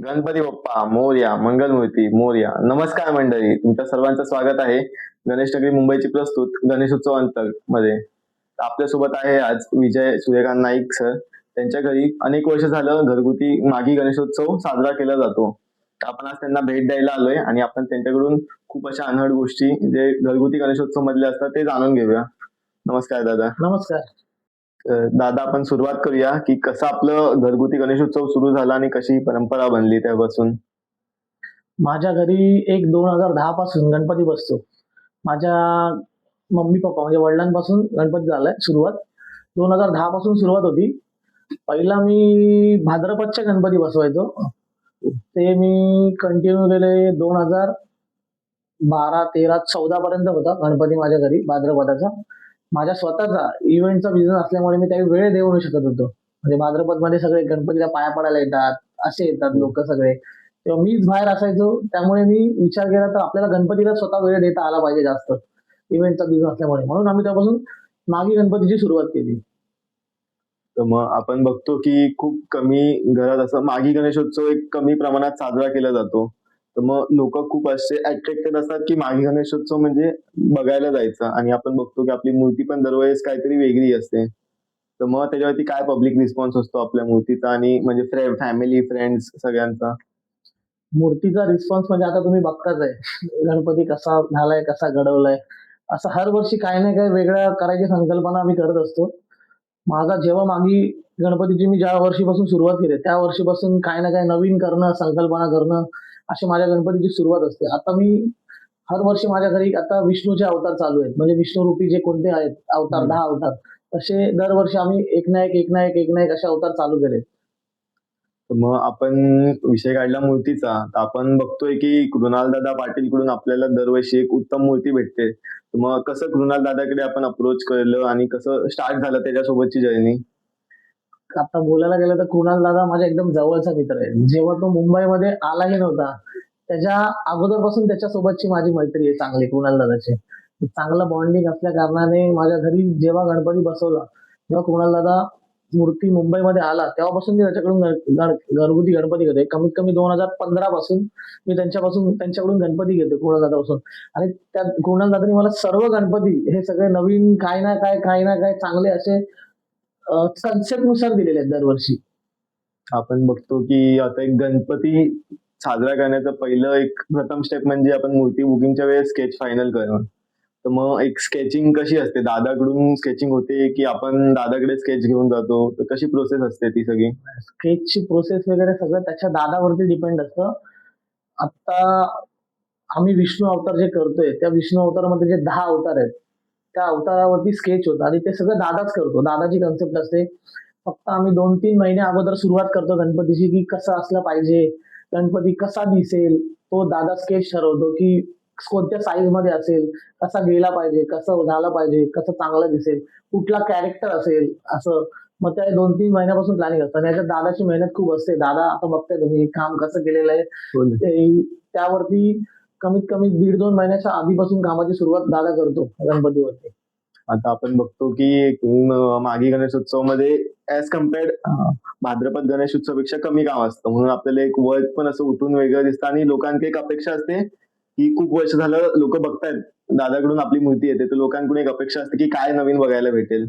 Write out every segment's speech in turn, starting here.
गणपती बाप्पा मोरया, मंगलमूर्ती मोरया. नमस्कार मंडळी, तुमच्या सर्वांचं स्वागत आहे गणेश नगरी मुंबईची प्रस्तुत गणेशोत्सव अंतर मध्ये. आपल्यासोबत आहे आज विजय सूर्यकांत नाईक सर. त्यांच्या घरी अनेक वर्ष झालं घरगुती मागी गणेशोत्सव साजरा केला जातो. आपण आज त्यांना भेट द्यायला आलोय आणि आपण त्यांच्याकडून खूप अशा अनहद गोष्टी जे घरगुती गणेशोत्सव मधले असतात ते जाणून घेऊया. नमस्कार दादा. नमस्कार. दादा, आपण सुरुवात करूया की कसं आपलं घरगुती गणेशोत्सव सुरू झाला आणि कशी परंपरा बनली त्यापासून. माझ्या घरी 2010 पासून गणपती बसतो. माझ्या मम्मी पप्पा म्हणजे वडिलांपासून गणपती झालाय सुरुवात. 2010 पासून सुरुवात होती. पहिला मी भाद्रपदचे गणपती बसवायचो. ते मी कंटिन्यू केले 2012, 13, 14 पर्यंत होता गणपती माझ्या घरी भाद्रपदाचा. माझ्या स्वतःचा इव्हेंटचा बिझनेस असल्यामुळे मी त्यावेळी वेळ देऊ नाही शकत होतो. म्हणजे भाद्रपद मध्ये सगळे गणपतीला पाया पडायला येतात, असे येतात लोक सगळे. तेव्हा मीच बाहेर असायचो. त्यामुळे मी विचार केला तर आपल्याला गणपतीला स्वतः वेळ देता आला पाहिजे जास्त, इव्हेंटचा बिझनेस असल्यामुळे. म्हणून आम्ही त्यापासून मागी गणपतीची सुरुवात केली. तर मग आपण बघतो की खूप कमी घरात असं मागी गणेशोत्सव एक कमी प्रमाणात साजरा केला जातो. तर मग लोक खूप असे अट्रॅक्टेड असतात की मागी गणेशोत्सव म्हणजे बघायला जायचं, आणि आपण बघतो की आपली मूर्ती पण दरवेळेस काहीतरी वेगळी असते. तर मग त्याच्यावरती काय पब्लिक रिस्पॉन्स असतो आपल्या मूर्तीचा आणि म्हणजे फॅमिली फ्रेंड्स सगळ्यांचा. मूर्तीचा रिस्पॉन्स म्हणजे आता तुम्ही बघताच आहे, गणपती कसा झालाय, कसा घडवलाय. असं हर वर्षी काही ना काही वेगळं करायची संकल्पना आम्ही करत असतो. माझा जेव्हा मागी गणपतीची मी ज्या वर्षीपासून सुरुवात केली त्या वर्षीपासून काही ना काही नवीन करणं, संकल्पना करणं, अशी माझ्या गणपतीची सुरुवात असते. आता मी हर वर्षी माझ्या घरी आता विष्णूचे अवतार चालू आहेत. म्हणजे विष्णुरूपी जे कोणते आहेत अवतार, 10 अवतार, तसे दरवर्षी आम्ही एक ना एक, एक ना एक, एक ना एक असे अवतार चालू केले. तर मग आपण विषय काढला मूर्तीचा, तर आपण बघतोय की कृणाल दादा पाटील कडून आपल्याला दरवर्षी एक उत्तम मूर्ती भेटते. तर मग कसं कृणाल दादाकडे आपण अप्रोच केलं आणि कसं स्टार्ट झालं त्याच्यासोबतची जर्नी. आता बोलायला गेलं तर कुणाल दादा माझा एकदम जवळचा मित्र आहे. जेव्हा तो मुंबईमध्ये आलाही नव्हता त्याच्या अगोदरपासून त्याच्यासोबतची माझी मैत्री आहे चांगली कुणाल दादाची. चांगलं बॉन्डिंग असल्या कारणाने माझ्या घरी जेव्हा गणपती बसवला तेव्हा कुणाल दादा मूर्ती मुंबईमध्ये आला तेव्हापासून मी त्याच्याकडून घरगुती गणपती घेतोय. कमीत कमी 2015 पासून मी त्यांच्याकडून गणपती घेतो कुणाल दादापासून. आणि त्या कुणाल दादानी मला सर्व गणपती हे सगळे नवीन काही ना काय चांगले असे कन्सेप्ट नुसार दिलेले आहेत दरवर्षी. आपण बघतो की आता एक गणपती साजरा करण्याचं पहिलं एक प्रथम स्टेप म्हणजे आपण मूर्ती बुकिंगच्या वेळेस स्केच फायनल करणं. तर मग एक स्केचिंग कशी असते, दादाकडून स्केचिंग होते की आपण दादाकडे स्केच घेऊन जातो, तर कशी प्रोसेस असते ती सगळी. स्केचची प्रोसेस वगैरे सगळं त्याच्या दादावरती डिपेंड असतं. आता आम्ही विष्णू अवतार जे करतोय त्या विष्णू अवतारामध्ये जे 10 अवतार आहेत त्या अवतारावरती स्केच होतं आणि ते सगळं दादाच करतो. दादाची कन्सेप्ट असते. फक्त आम्ही 2-3 महिने अगोदर सुरुवात करतो गणपतीची की कसं असलं पाहिजे, गणपती कसा दिसेल, तो दादा स्केच ठरवतो की कोणत्या साईज मध्ये असेल, कसा गेला पाहिजे, कसं झालं पाहिजे, कसं चांगलं दिसेल, कुठला कॅरेक्टर असेल असं. मग त्या 2-3 महिन्यापासून प्लॅनिंग असतं आणि याच्यात दादाची मेहनत खूप असते. दादा आता बघताय तुम्ही हे काम कसं केलेलं आहे. त्यावरती कमीत कमी 1.5-2 महिन्याच्या आधीपासून कामाची सुरुवात दादा करतो गणपतीवरती. आता आपण बघतो की मागी गणेशोत्सव मध्ये ऍज कम्पेअर्ड भाद्रपद गणेशोत्सवापेक्षा कमी काम असतं, म्हणून आपल्याला एक वर्क पण असं उठून वेगळं दिसतं आणि लोकांची एक अपेक्षा असते की खूप वर्ष झालं लोक बघतायत दादाकडून आपली मूर्ती येते, तर लोकांकडून एक अपेक्षा असते की काय नवीन बघायला भेटेल.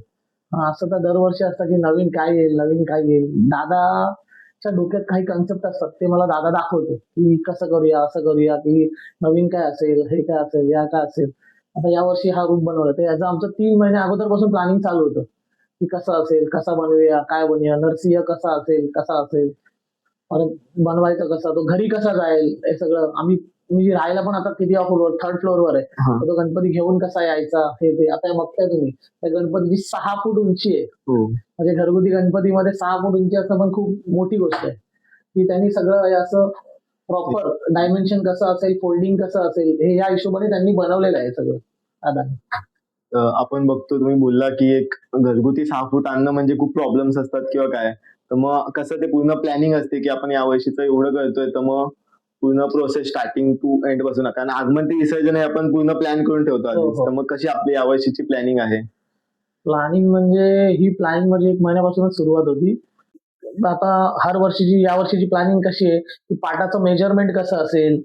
असं तर दरवर्षी असतं की नवीन काय येईल, नवीन काय येईल. दादाच्या डोक्यात काही कन्सेप्ट असतात ते मला दादा दाखवतो की कसं करूया, असं करूया, की नवीन काय असेल, हे काय असेल, या काय असेल. आता यावर्षी हा रूप बनवला तर याचं आमचं 3 महिने अगोदरपासून प्लॅनिंग चालू होतं की कसं असेल, कसा बनवूया, काय बनवूया, नरसिंह कसा असेल, कसा असेल, परत बनवायचं कसं, तो घरी कसा जाईल, हे सगळं आम्ही. मी राहायला पण आता किती फ्लोअर, 3rd फ्लोअरवर आहे. हा. तर तो गणपती घेऊन कसा यायचा हे ते. आता हे बघताय तुम्ही त्या गणपतीची 6 फूट उंची आहे. हो. म्हणजे घरगुती गणपतीमध्ये 6 फूट उंची असणं पण खूप मोठी गोष्ट आहे. की त्यांनी सगळं हे असं प्रॉपर डायमेन्शन कसं असेल, फोल्डिंग कसं असेल, हे या हिशोबाने त्यांनी बनवलेलं आहे सगळं दादाने. आपण बघतो तुम्ही बोलला की एक घरगुती 6 फूट आणणं म्हणजे खूप प्रॉब्लेम्स असतात किंवा काय. तर मग कसं ते पूर्ण प्लॅनिंग असते की आपण या वर्षीचं एवढं करतोय, तर मग पूर्ण प्रोसेस स्टार्टिंग टू एंड पासून, कारण आगमन ते विसर्जन हे आपण पूर्ण प्लॅन करून ठेवतो आधीच. तर मग कशी आपली यावर्षीची प्लॅनिंग आहे. प्लॅनिंग म्हणजे ही प्लॅनिंग म्हणजे 1 महिन्यापासूनच सुरुवात होती. आता हर वर्षीची या वर्षीची प्लॅनिंग कशी आहे की पाटाचं मेजरमेंट कसं असेल,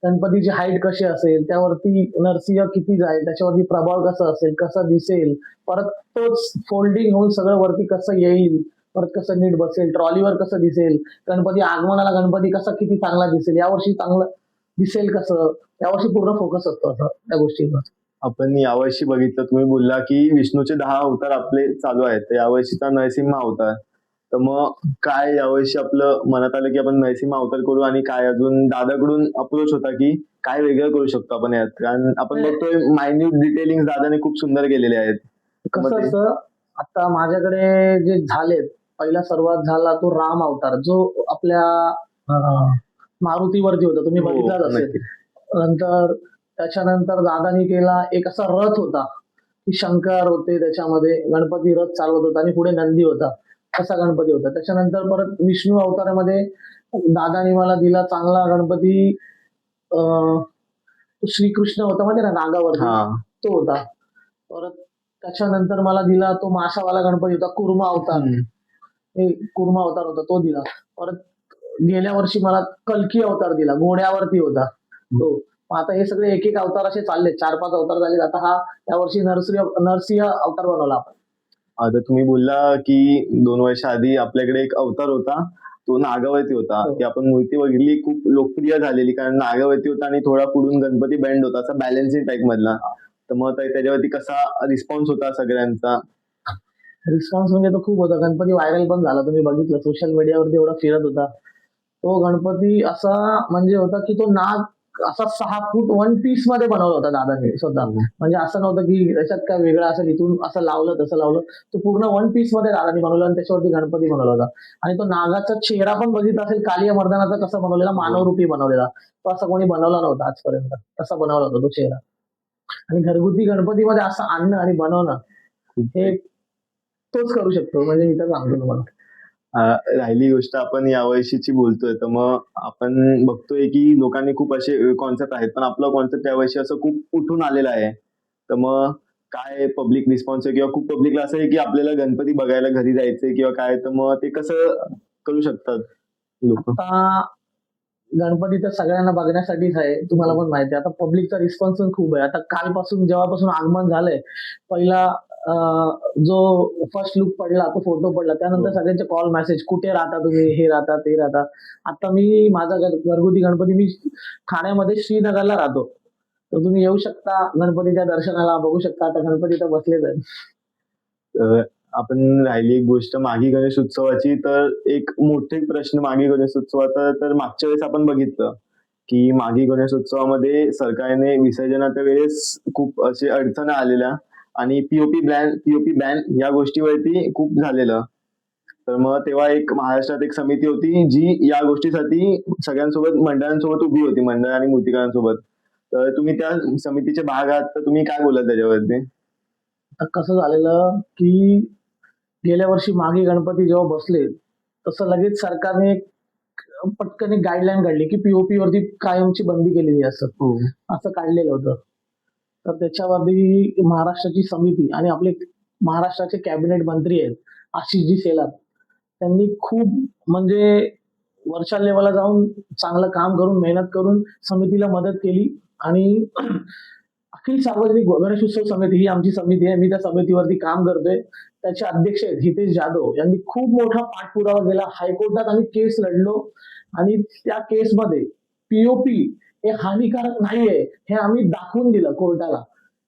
गणपतीची हाईट कशी असेल, त्यावरती नरसिंह किती जाईल, त्याच्यावरती प्रभाव कसं असेल, कसं दिसेल, परत तोच फोल्डिंग होऊन सगळं वरती कसं येईल, परत कसं नीट बसेल, ट्रॉलीवर कसं दिसेल, गणपती आगमनाला गणपती कसा किती चांगला दिसेल, यावर्षी चांगलं दिसेल कसं, यावर्षी पूर्ण फोकस असतो असं त्या गोष्टीवर. आपण यावर्षी बघितलं, तुम्ही बोलला की विष्णूचे 10 अवतार आपले चालू आहेत, तर यावर्षीचा नरसिंह अवतार. तर मग काय यावर्षी आपलं मनात आलं की आपण नरसिंह अवतार करू, आणि काय अजून दादाकडून अप्रोच होता की काय वेगळं करू शकतो आपण यात? कारण आपण बघतोय मायन्यूट डिटेलिंग दादाने खूप सुंदर केलेले आहेत. मग कसं ते असतं, आता माझ्याकडे जे झालेत, पहिला सर्वात झाला तो राम अवतार, जो आपल्या मारुतीवरती होता, तुम्ही हो, बघितलाच असेल. नक्की. नंतर त्याच्यानंतर दादानी केला एक असा रथ होता की शंकर होते त्याच्यामध्ये, गणपती रथ चालवत होता आणि पुढे नंदी होता, असा गणपती होता. त्याच्यानंतर परत विष्णू अवतारामध्ये दादानी मला दिला चांगला गणपती, अं, तो श्रीकृष्ण होता माहिती ना नागावरती, हा, तो होता. परत त्याच्यानंतर मला दिला तो माशावाला गणपती होता, कुर्मा अवतार, हे कुर्मा अवतार होता तो दिला. परत गेल्या वर्षी मला कल्की अवतार दिला, घोड्यावरती होता तो. मग आता हे सगळे एक एक अवतार असे चालले, 4-5 अवतार झाले. आता हा यावर्षी नरसिंह अवतार बनवला आपण. आता तुम्ही बोलला की 2 वर्ष आधी आपल्याकडे एक अवतार होता, तो नागावरती होता. हो. ती आपण मूर्ती बघितली, खूप लोकप्रिय झालेली, कारण नागावरती होता आणि थोडा पुढून गणपती बँड होता, असा बॅलन्सिंग टाईप मधला. तर मग त्याच्यावरती कसा रिस्पॉन्स होता सगळ्यांचा? रिस्पॉन्स म्हणजे तो खूप होता. गणपती व्हायरल पण झाला, तुम्ही बघितलं सोशल मीडियावरती एवढा फिरत होता. तो गणपती असा म्हणजे होता की तो नाग असा 6 फूट 1 पीस मध्ये बनवला होता दादाने स्वतः. म्हणजे असं नव्हतं की त्याच्यात काय वेगळं असेल, इथून असं लावलं तसं लावलं. तो पूर्ण 1 पीस मध्ये दादाने बनवला आणि त्याच्यावरती गणपती बनवला होता. आणि तो नागाचा चेहरा पण बघितला असेल, कालिया मर्दानाचा कसा बनवलेला, मानवरूपी बनवलेला. तो असा कोणी बनवला नव्हता आजपर्यंत, तसा बनवला होता तो चेहरा. आणि घरगुती गणपतीमध्ये असं आणणं आणि बनवणं हे तोच करू शकतो, म्हणजे मी तर सांगतो तुम्हाला. राहिली गोष्ट आपण यावर्षीची बोलतोय, तर मग आपण बघतोय की लोकांनी खूप असे कॉन्सेप्ट आहेत, पण आपला कॉन्सेप्ट यावर्षी असं खूप उठून आलेला आहे. तर मग काय पब्लिक रिस्पॉन्स आहे, किंवा खूप पब्लिकला असं आहे की आपल्याला गणपती बघायला घरी जायचंय किंवा काय, तर मग ते कसं करू शकतात लोक? आता गणपती तर सगळ्यांना बघण्यासाठीच आहे, तुम्हाला पण माहिती आहे. आता पब्लिकचा रिस्पॉन्स पण खूप आहे. आता कालपासून जेव्हापासून आगमन झालंय, पहिला जो फर्स्ट लुक पडला, तो फोटो पडला, त्यानंतर सगळ्यांचे कॉल मेसेज, कुठे राहता तुम्ही, हे राहता ते राहता. आता मी माझा घरगुती गणपती मी ठाण्यामध्ये श्रीनगरला राहतो, तर तुम्ही येऊ शकता गणपतीच्या दर्शनाला, बघू शकता. आता गणपती तर बसलेच आहेत. अ, आपण राहिली एक गोष्ट मागी गणेश उत्सवाची, तर एक मोठे प्रश्न मागी गणेश उत्सवाचा, तर मागच्या वेळेस आपण बघितलं की मागी गणेश उत्सवामध्ये सरकारने विसर्जनाच्या वेळेस खूप असे अडचणी आलेल्या, आणि पीओपी बॅन या गोष्टीवरती खूप झालेलं. तर मग तेव्हा एक महाराष्ट्रात एक समिती होती जी या गोष्टीसाठी सगळ्यांसोबत, मंडळांसोबत उभी होती, मंडळ आणि मूर्तिकारांसोबत. तर तुम्ही त्या समितीचे भाग आहात, तर तुम्ही काय बोलाल त्याच्यावरती? आता कसं झालेलं की गेल्या वर्षी मागे गणपती जेव्हा बसले, तसं लगेच सरकारने पटकन एक गाईडलाईन काढली की पीओपी वरती कायमची बंदी केलेली आहे, असं काढलेलं होतं. तर त्याच्यावरती महाराष्ट्राची समिती आणि आपले महाराष्ट्राचे कॅबिनेट मंत्री आहेत आशिषजी शेलार, त्यांनी खूप म्हणजे वरच्या लेवलला जाऊन चांगलं काम करून, मेहनत करून समितीला मदत केली. आणि अखिल सार्वजनिक गणेशोत्सव समिती ही आमची समिती आहे, मी त्या समितीवरती काम करतोय. त्याचे अध्यक्ष आहेत हितेश जाधव, यांनी खूप मोठा पाठपुरावा केला. हायकोर्टात आम्ही केस लढलो आणि त्या केसमध्ये पीओपी हे हानिकारक नाहीये हे आम्ही दाखवून दिलं कोर्टाला.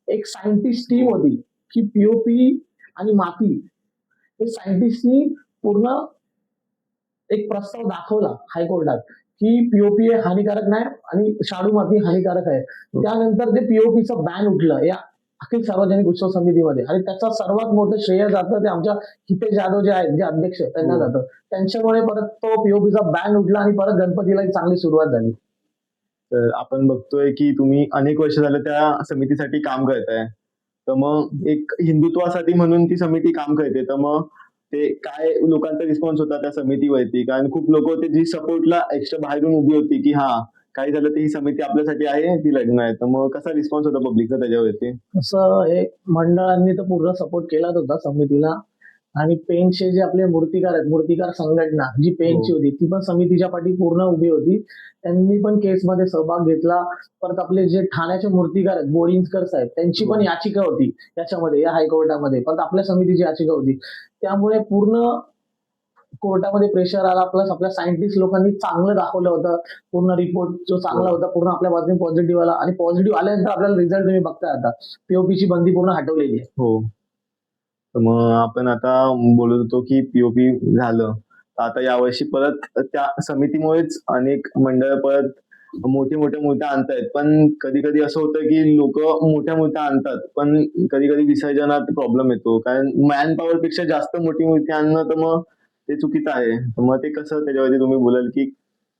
एक सायंटिस्ट टीम होती की पीओपी आणि माती, हे सायंटिस्टनी पूर्ण एक प्रस्ताव दाखवला हायकोर्टात की पीओपी हे हानिकारक नाही आणि शाडू माती हानिकारक आहे. त्यानंतर ते पीओपीचं बॅन उठलं या अखिल सार्वजनिक उत्सव समितीमध्ये, आणि त्याचा सर्वात मोठं श्रेय जातं ते आमच्या हितेश जाधव जे आहेत, जे अध्यक्ष त्यांना जातं. त्यांच्यामुळे परत तो पीओपीचा बॅन उठला आणि परत गणपतीला एक चांगली सुरुवात झाली. तर आपण बघतोय की तुम्ही अनेक वर्ष झालं त्या समितीसाठी काम करताय. तर मग एक हिंदुत्वासाठी म्हणून ती समिती काम करते. तर मग ते काय लोकांचा रिस्पॉन्स होता त्या समितीवरती? कारण खूप लोक होते जी सपोर्टला एक्स्ट्रा बाहेरून उभी होती की हा, काही झालं तर ही समिती आपल्यासाठी आहे, ती लढणार आहे. तर मग कसा रिस्पॉन्स होता पब्लिकचा त्याच्यावरती? असं हे मंडळांनी तर पूर्ण सपोर्ट केलाच होता समितीला. आणि पेनचे जे आपले मूर्तिकार आहेत, मूर्तिकार संघटना जी पेनची होती ती पण समितीच्या पाठी पूर्ण उभी होती. त्यांनी पण केसमध्ये सहभाग घेतला. परत आपले जे ठाण्याचे मूर्तिकार आहेत बोरिंजकर साहेब त्यांची पण याचिका होती याच्यामध्ये, या हायकोर्टामध्ये. परत आपल्या समितीची याचिका होती. त्यामुळे पूर्ण कोर्टामध्ये प्रेशर आला. प्लस आपल्या सायंटिस्ट लोकांनी चांगलं दाखवलं होतं. पूर्ण रिपोर्ट जो चांगला होता पूर्ण आपल्या बाजूने पॉझिटिव्ह आला. आणि पॉझिटिव्ह आल्यानंतर आपल्याला रिझल्ट तुम्ही बघताय आता. पीओपीची बंदी पूर्ण हटवलेली आहे. हो. तर मग आपण आता बोलत होतो की पीओपी झालं. तर आता यावर्षी परत त्या समितीमुळेच अनेक मंडळ परत मोठ्या मूर्त्या आणतायत. पण कधी-कधी असं होतं की लोकं मोठ्या मूर्त्या आणतात. पण कधी-कधी विसर्जनात प्रॉब्लेम येतो. कारण मॅन पॉवर पेक्षा जास्त मोठी मूर्ती आणणं तर मग ते चुकीचं आहे. तर मग ते कसं त्याच्यावरती तुम्ही बोलाल की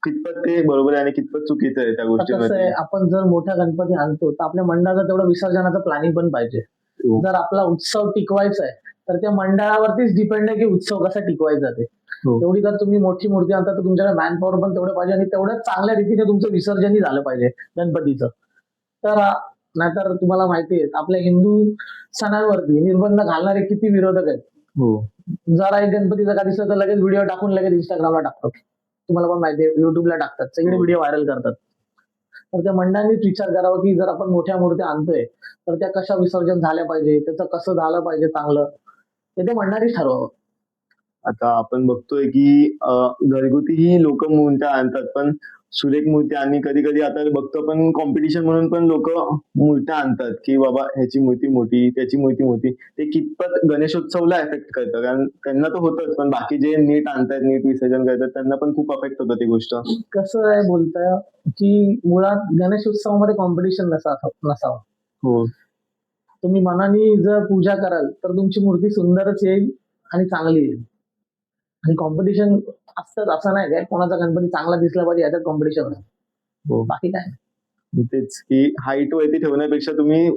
कितपत ते बरोबर आहे आणि कितपत चुकीचं आहे त्या आता कसं गोष्टीमध्ये? आहे, आपण जर मोठा गणपती आणतो तर आपल्या मंडळाचं तेवढं विसर्जनाचं प्लॅनिंग पण पाहिजे. हो. जर आपला उत्सव टिकवायचा आहे तर त्या मंडळावरतीच डिपेंड आहे की उत्सव कसा टिकवायचा ते. हो. तेवढी जर तुम्ही मोठी मूर्ती आणता तर तुमच्याकडे मॅन पॉवर पण तेवढं पाहिजे आणि तेवढ्याच चांगल्या रीतीने तुमचं विसर्जनही झालं पाहिजे गणपतीचं. तर नाहीतर तुम्हाला माहिती आहे आपल्या हिंदू सणांवरती निर्बंध घालणारे किती विरोधक आहेत. हो. जरा एक गणपतीचा का दिसलं तर लगेच व्हिडिओ टाकून लगेच इंस्टाग्रामला टाकतात. तुम्हाला पण माहिती आहे युट्यूबला टाकतात. सगळे व्हिडिओ व्हायरल करतात. तर त्या मंडळांनीच विचार करावा की जर आपण मोठ्या मूर्त्या आणतोय तर त्या कशा विसर्जन झाल्या पाहिजे, त्याचं कसं झालं पाहिजे चांगलं, ते त्या मंडळांनीच ठरवावं. आता आपण बघतोय की घरगुतीही लोकं मूर्त्या आणतात. पण सुरेख मूर्ती आणि कधी-कधी आता बघतो आपण कॉम्पिटिशन म्हणून पण लोकं मूर्त्या आणतात, की बाबा ह्याची मूर्ती मोठी, त्याची मूर्ती मोठी. ते कितपत गणेशोत्सवला इफेक्ट करतं. कारण त्यांना तर होतंच, पण बाकी जे नीट आणतायत, नीट विसर्जन करतात त्यांना पण खूप अफेक्ट होतं ती गोष्ट. कसं आहे बोलताय की मुळात गणेश उत्सवामध्ये कॉम्पिटिशन नसावं. हो. तुम्ही मनाने जर पूजा कराल तर तुमची मूर्ती सुंदरच येईल आणि चांगली येईल. आणि कॉम्पिटिशन असतंच असं नाही काय कोणाचा गणपती चांगला दिसला पाहिजे याच्यात कॉम्पिटिशन असतं. हो. बाकी काय नाही. तेच की हाईट वरती ठेवण्यापेक्षा तुम्ही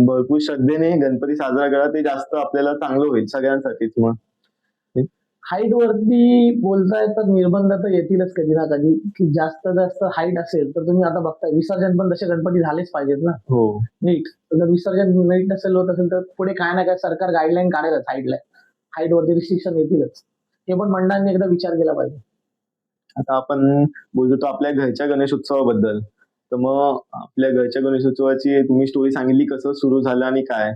भरपूर श्रद्धेने गणपती साजरा करा. ते जास्त आपल्याला चांगलं होईल सगळ्यांसाठीच मग. हाईट वरती बोलताय तर निर्बंध तर येतीलच कधी ना कधी की जास्त हाईट असेल तर तुम्ही आता बघताय विसर्जन पण तसे गणपती झालेच पाहिजेत ना हो. नीट. जर विसर्जन नीट नसेल होत असेल तर पुढे काय ना काय सरकार गाईडलाईन काढेलच हाईट वरती रिस्ट्रिक्शन येतीलच. हे पण मंडळांनी एकदा विचार केला पाहिजे. आता आपण बोलतो आपल्या घरच्या गणेशोत्सवाबद्दल. तर मग आपल्या घरच्या गणेशोत्सवाची तुम्ही स्टोरी सांगितली कसं सुरू झालं आणि काय.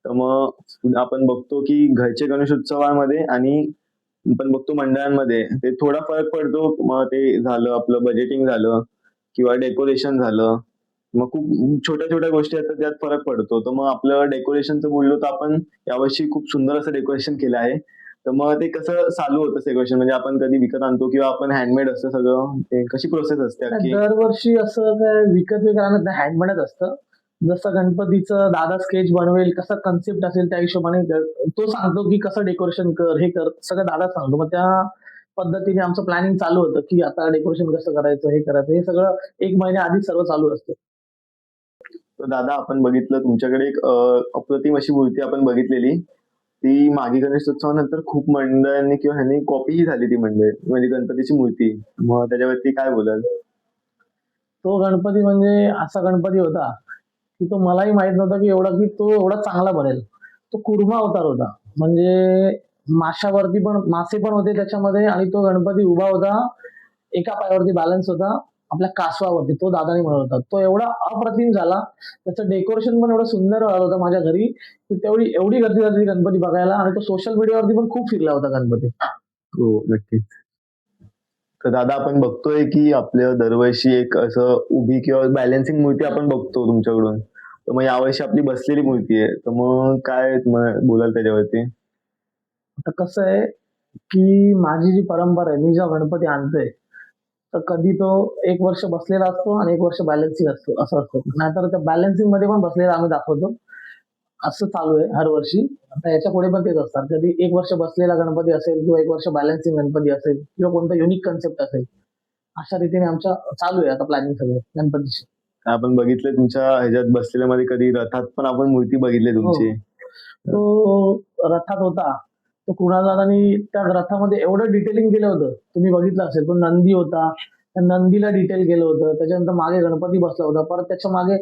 तर मग आपण बघतो की घरच्या गणेशोत्सवामध्ये आणि आपण बघतो मंडळांमध्ये ते थोडा फरक पडतो. मग ते झालं आपलं बजेटिंग झालं किंवा डेकोरेशन झालं. मग खूप छोट्या-छोट्या गोष्टी आहेत तर त्यात फरक पडतो. तर मग आपलं डेकोरेशनचं बोललो तर आपण यावर्षी खूप सुंदर असं डेकोरेशन केलं आहे. तर मग ते कसं चालू होतं डेकोरेशन म्हणजे आपण कधी विकत आणतो किंवा आपण हँडमेड असतं सगळं? ते कशी प्रोसेस असते नाही, अख्खी? दरवर्षी असं काय विकत वगैरे आणत नाही, हँडमेडच असतं. जसं गणपतीचं दादा स्केच बनवेल, कसं कन्सेप्ट असेल त्या हिशोबाने तो सांगतो की कसं डेकोरेशन कर, हे कर, सगळं दादा सांगतो. मग त्या पद्धतीने आमचं प्लॅनिंग चालू होतं की आता डेकोरेशन कसं करायचं, हे करायचं. हे सगळं 1 महिन्या आधीच सर्व चालू असतं. तर दादा आपण बघितलं तुमच्याकडे एक अप्रतिम अशी मूर्ती आपण बघितलेली. ती मागे गणेशोत्सवानंतर खूप मंडळांनी किंवा ह्यांनी कॉपीही झाली ती म्हणजे गणपतीची मूर्ती. मग त्याच्यावरती काय बोलाल? तो गणपती म्हणजे असा गणपती होता की तो मलाही माहित नव्हता की तो एवढा चांगला बनेल. तो कुर्मा अवतार होता. म्हणजे माशावरती पण मासे पण होते त्याच्यामध्ये आणि तो गणपती उभा होता. एका पायावरती बॅलन्स होता. आपल्या कासवावरती. तो दादाने बनवला होता. तो एवढा अप्रतिम झाला. त्याचं डेकोरेशन पण एवढं सुंदर झालं होतं माझ्या घरी, की एवढी गर्दी झाली गणपती बघायला आणि तो सोशल मीडियावरती पण खूप फिरला होता गणपती. हो, नक्कीच. तर दादा आपण बघतोय की आपलं दरवर्षी एक असं उभी किंवा बॅलन्सिंग मूर्ती आपण बघतो तुमच्याकडून. तर मग यावर्षी आपली बसलेली मूर्ती आहे. तर मग काय मग बोलाल त्याच्यावरती? आता कसं आहे, की माझी जी परंपरा आहे, मी जेव्हा गणपती आणतोय, तर कधी तो 1 वर्ष बसलेला असतो आणि 1 वर्ष बॅलन्सिंग असतो, असं असतं. नाहीतर त्या बॅलन्सिंगमध्ये पण बसलेला आम्ही दाखवतो. असं चालू आहे हर वर्षी. आता याच्यापुढे पण तेच असणार. कधी 1 वर्ष बसलेला गणपती असेल किंवा 1 वर्ष बॅलन्सिंग गणपती असेल किंवा कोणता युनिक कन्सेप्ट असेल. अशा रीतीने आमच्या चालू आहे आता प्लॅनिंग सगळं गणपतीची. आपण बघितलंय तुमच्या ह्याच्यात बसलेल्यामध्ये कधी रथात पण आपण मूर्ती बघितली हो. तुमची. तो रथात होता. तो कुणालदादांनी त्या रथामध्ये एवढं डिटेलिंग केलं होतं. तुम्ही बघितलं असेल. तो नंदी होता. त्या नंदीला डिटेल केलं होतं. त्याच्यानंतर मागे गणपती बसला होता. परत त्याच्या मागे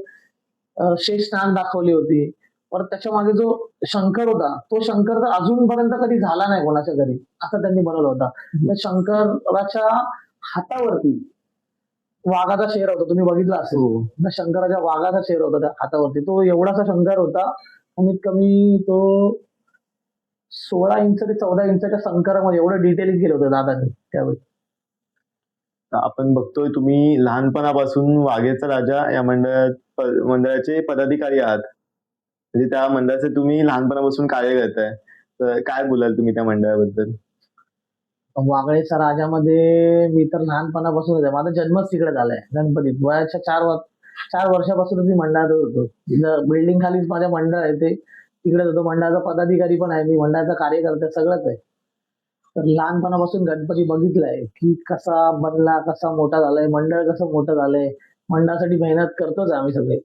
शेषनाग दाखवली होती. परत त्याच्या मागे जो शंकर होता तो शंकर तर अजूनपर्यंत कधी झाला नाही कोणाच्या घरी, असा त्यांनी बनवला होता. त्या शंकराच्या हातावरती वाघाचा शेर होता, तुम्ही बघितला असेल. हो. त्या शंकराच्या वाघाचा शेर होता त्या हातावरती, तो एवढासा शंकर होता. कमीत कमी तो 16 इंच ते 14 इंचच्या शंकरामध्ये एवढं डिटेलिंग केलं होतं दादाने त्यावेळी. आपण बघतोय तुम्ही लहानपणापासून वाघेचा राजा या मंडळाचे पदाधिकारी आहात. म्हणजे त्या मंडळाचे तुम्ही लहानपणापासून कार्य करताय. तर काय बोलाल तुम्ही त्या मंडळाबद्दल? वागळेच्या राजामध्ये मी तर लहानपणापासूनच आहे. माझा जन्मच तिकडे झालाय गणपतीत. वयाच्या 4 वर्षापासून मी मंडळात होतो. बिल्डिंग खालीच माझ्या मंडळ आहे, ते तिकडेच होतो. मंडळाचा पदाधिकारी पण आहे मी, मंडळाचा कार्यकर्ता सगळंच आहे. तर लहानपणापासून गणपती बघितलाय की कसा बनला, कसा मोठा झालाय, मंडळ कसं मोठं झालंय. मंडळासाठी मेहनत करतोच आम्ही सगळे.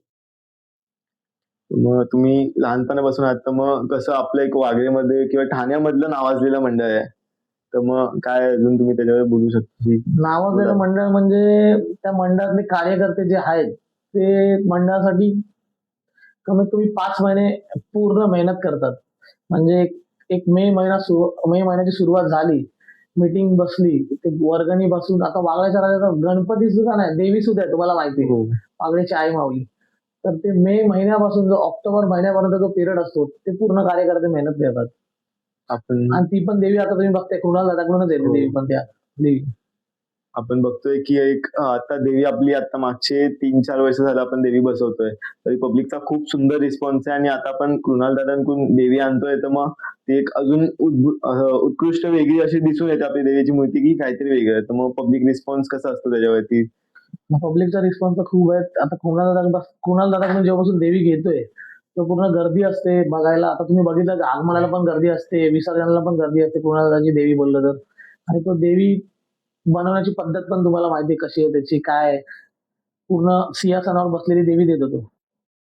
मग तुम्ही लहानपणापासून आहात, तर मग कसं आपलं एक वागळेमध्ये किंवा ठाण्यामधलं नावाजलेलं मंडळ आहे. तर मग काय अजून तुम्ही त्याच्यावर बोलू शकता की नावाजलेलं मंडळ म्हणजे त्या मंडळातले कार्यकर्ते जे आहेत ते मंडळासाठी कमीत कमी 5 महिने पूर्ण मेहनत करतात. म्हणजे एक मे महिन्याची सुरुवात झाली, मीटिंग बसली, ते वर्गणी बसून आता वागळ्याच्या राजाचा गणपती सुद्धा नाही, देवी सुद्धा आहे, तुम्हाला माहिती आहे. हो. वागळ्याची आई माऊली. तर ते मे महिन्यापासून जो ऑक्टोबर महिन्यापर्यंत जो पिरियड असतो ते पूर्ण कार्यकर्ते मेहनत करतात. आपण आणि ती पण देवी आता तुम्ही बघताय कृणाल दादाकडूनच येते हो. देवी पण त्या देवी. आपण बघतोय की आता देवी आपली आता मागचे 3-4 वर्ष झालं आपण देवी बसवतोय. तरी पब्लिकचा खूप सुंदर रिस्पॉन्स आहे आणि आता आपण कृणाल दादांकडून देवी आणतोय, तर मग ती एक अजून उत्कृष्ट वेगळी अशी दिसून येते आपली देवीची मूर्ती की काहीतरी वेगळं. तर मग पब्लिक रिस्पॉन्स कसा असतो त्याच्यावरती? पब्लिकचा रिस्पॉन्स तर खूप आहे. आता कुणाल दादाकडून जेव्हापासून देवी घेतोय तो पूर्ण गर्दी असते बघायला. आता तुम्ही बघितलं की आगमनाला पण गर्दी असते, विसर्जनाला पण गर्दी असते कुणाल दादाची देवी बोललं तर. आणि तो देवी बनवण्याची पद्धत पण तुम्हाला माहिती आहे कशी आहे त्याची, काय आहे. पूर्ण सिंहासनावर बसलेली देवी देत होतो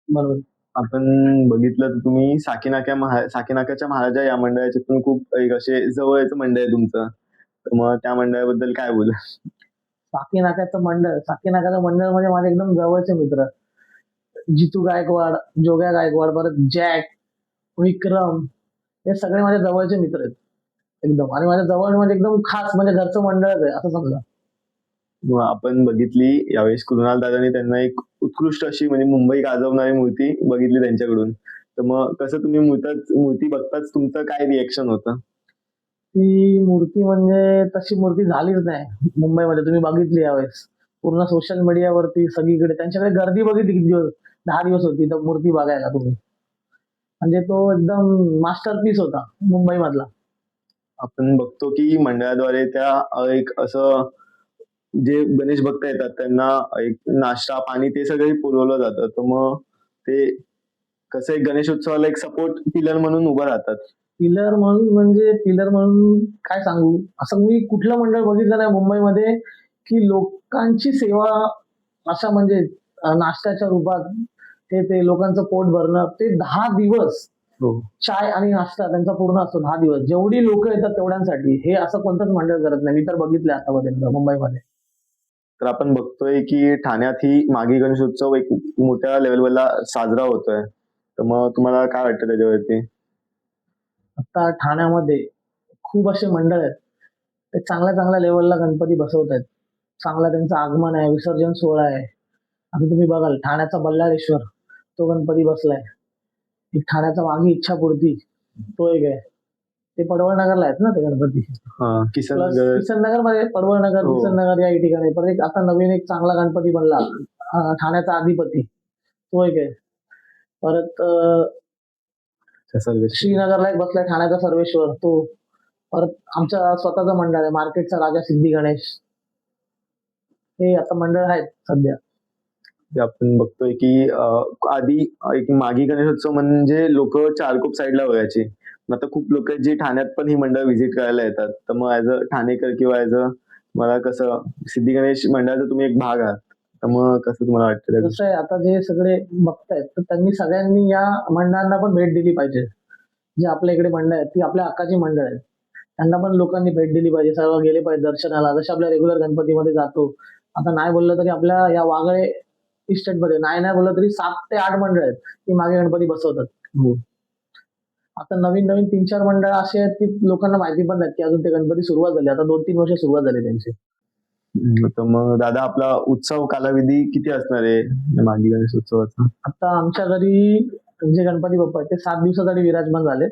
बनवून. आपण बघितलं तर तुम्ही साकीनाक्याच्या महाराजा या मंडळाचे पण खूप एक असे जवळचं मंडळ आहे तुमचं. तर मग त्या मंडळाबद्दल काय बोलाल? साकीनाक्याचं मंडळ म्हणजे माझे एकदम जवळचे मित्र. जितू गायकवाड, जोग्या गायकवाड, परत जॅक, विक्रम, हे सगळे माझे जवळचे मित्र आहेत एकदम. आणि माझ्या जवळ म्हणजे एकदम खास म्हणजे घरचं मंडळच आहे असं समजा. मग आपण बघितली यावेळेस कृणाल दादांनी त्यांना एक उत्कृष्ट अशी म्हणजे मुंबई गाजवणारी मूर्ती बघितली त्यांच्याकडून. तर मग कसं तुम्ही मूर्ती बघताच तुमचं काय रिएक्शन होतं? ती मूर्ती म्हणजे तशी मूर्ती झालीच नाही मुंबईमध्ये, तुम्ही बघितली यावेळेस. पूर्ण सोशल मीडियावरती सगळीकडे त्यांच्याकडे गर्दी बघितली किती दिवस, 10 दिवस होती तर मूर्ती बघायला तुम्ही. म्हणजे तो एकदम मास्टरपीस होता मुंबईमधला. आपण बघतो की मंडळाद्वारे त्या एक असं जे गणेश भक्त येतात त्यांना एक नाश्ता, पाणी ते सगळं पुरवलं जातं. तर मग ते कसं एक गणेशोत्सवाला एक सपोर्ट पिलर म्हणून उभं राहतात. पिलर म्हणून काय सांगू, असं मी कुठलं मंडळ बघितलं नाही मुंबईमध्ये की लोकांची सेवा अशा म्हणजे नाश्त्याच्या रूपात ते लोकांचं पोट भरणं, ते 10 दिवस हो. चाय आणि नाश्ता त्यांचा पूर्ण असतो 10 दिवस. जेवढी लोक येतात तेवढ्यांसाठी, हे असं कोणतंच मंडळ करत नाही. मी तर बघितलंय आतापर्यंत मुंबईमध्ये. तर आपण बघतोय की ठाण्यात ही मागी गणेशोत्सव एक मोठ्या लेवलवरला साजरा होतोय. तर मग तुम्हाला काय वाटतं त्याच्यावरती? आता ठाण्यामध्ये खूप असे मंडळ आहेत, ते चांगल्या चांगल्या लेवलला गणपती बसवत आहेत. चांगला त्यांचं आगमन आहे, विसर्जन सोहळा आहे. आता तुम्ही बघाल ठाण्याचा बल्लाळेश्वर, तो गणपती बसलाय. एक ठाण्याचा मागे इच्छापूर्ती, तो एक आहे. ते पडवळ नगरला आहेत ना ते गणपती. किसन नगर मध्ये पडवळ नगर, हो. किसन नगर या ठिकाणी. परत एक आता नवीन एक चांगला गणपती बनला ठाण्याचा अधिपती, तो एक आहे. परत श्रीनगरला एक बसलाय ठाण्याचा सर्वेश्वर, तो. परत आमच्या स्वतःचं मंडळ आहे मार्केटचा राजा सिद्धी गणेश. हे आता मंडळ आहेत सध्या. ते आपण बघतोय की आधी एक मागी गणेशोत्सव म्हणजे लोक चारकोप साईडला बघायचे. मग आता खूप लोक जी ठाण्यात पण ही मंडळ व्हिजिट करायला येतात. तर मग ऍज अ ठाणेकर किंवा ऍज अ मला कसं सिद्धी गणेश मंडळाचा तुम्ही एक भाग आहात. तर मग कसं तुम्हाला वाटतं? कसं आहे, आता जे सगळे बघतायत तर त्यांनी सगळ्यांनी या मंडळांना पण भेट दिली पाहिजे. जे आपल्या इकडे मंडळ आहेत ती आपल्या हक्काची मंडळ आहेत, त्यांना पण लोकांनी भेट दिली पाहिजे. सर्व गेले पाहिजे दर्शनाला, जसे आपल्या रेग्युलर गणपतीमध्ये जातो. आता नाही बोललं तरी आपल्या या वागळे इस्टेटमध्ये नाही बोललं तरी 7 ते 8 मंडळ आहेत ती मागे गणपती बसवतात. हो. आता नवीन नवीन 3-4 मंडळ असे आहेत की लोकांना माहिती पण नाही की अजून ते गणपती सुरुवात झाली. आता 2-3 वर्ष सुरुवात झाली त्यांची. तर मग दादा आपला उत्सव कालावधी किती असणार आहे मागी गणेश उत्सवाचा? आता आमच्या घरी जे गणपती बाप्पा आहेत ते 7 दिवसासाठी विराजमान झाले.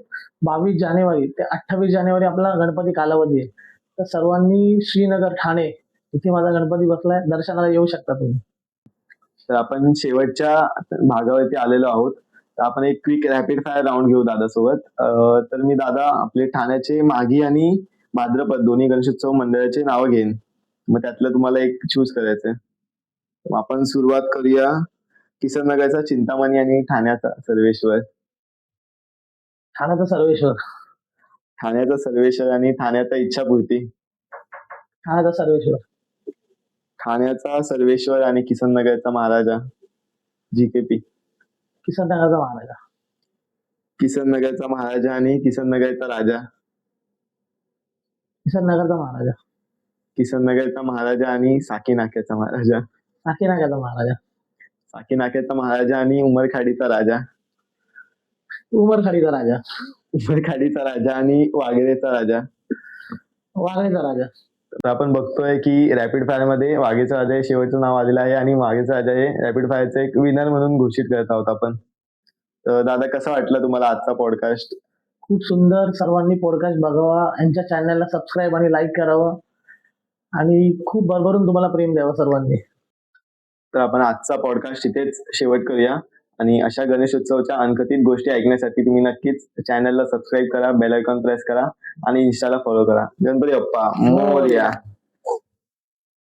22 जानेवारी ते 28 जानेवारी आपला गणपती कालावधी आहे. तर सर्वांनी श्रीनगर, ठाणे इथे माझा गणपती बसलाय. दर्शनाला येऊ शकता तुम्ही. तर आपण शेवटच्या भागावरती आलेलो आहोत. तर आपण एक क्विक रॅपिड फायर राऊंड घेऊ दादासोबत. तर मी दादा आपले ठाण्याचे मागी आणि भाद्रपद दोन्ही गणेशोत्सव मंडळाचे नावं घेईन. मग त्यातलं तुम्हाला एक चूज करायचंय. मग आपण सुरुवात करूया किसननगरचा चिंतामणी आणि ठाण्याचा सर्वेश्वर. ठाण्याचा सर्वेश्वर, ठाण्याचा सर्वेश्वर आणि ठाण्याचा इच्छापूर्ती. ठाण्याचा सर्वेश्वर, ठाण्याचा सर्वेश्वर आणि किसननगरचा महाराजा जीकेपी. किसननगरचा महाराजा, किसननगरचा महाराजा आणि किसननगरचा राजा. किसननगरचा महाराजा, किसननगरचा महाराजा आणि साकीनाक्याचा महाराजा. साकीनाक्याचा महाराजा, साकीनाक्याचा महाराजा आणि उमरखाडीचा राजा. उमरखाडीचा राजा, उमरखाडीचा राजा आणि वाघेरेचा राजा. वाघळेचा राजा. तर आपण बघतोय की रॅपिड फायर मध्ये वाघेचा राजा हे शेवटचं नाव आलेलं आहे आणि वाघेचा राजा हे रॅपिड फायरचं एक विनर म्हणून घोषित करत आहोत आपण. तर दादा कसं वाटलं तुम्हाला आजचा पॉडकास्ट? खूप सुंदर. सर्वांनी पॉडकास्ट बघावा, यांच्या चॅनलला सबस्क्राईब आणि लाईक करावं आणि खूप भरभरून तुम्हाला प्रेम द्यावं सर्वांनी. तर आपण आजचा पॉडकास्ट इथेच शेवट करूया आणि अशा गणेशोत्सवाच्या अनकथित गोष्टी ऐकण्यासाठी तुम्ही नक्कीच चॅनलला सबस्क्राईब करा, बेल आयकॉन प्रेस करा आणि इन्स्टाला फॉलो करा. गणपती बाप्पा मोरया.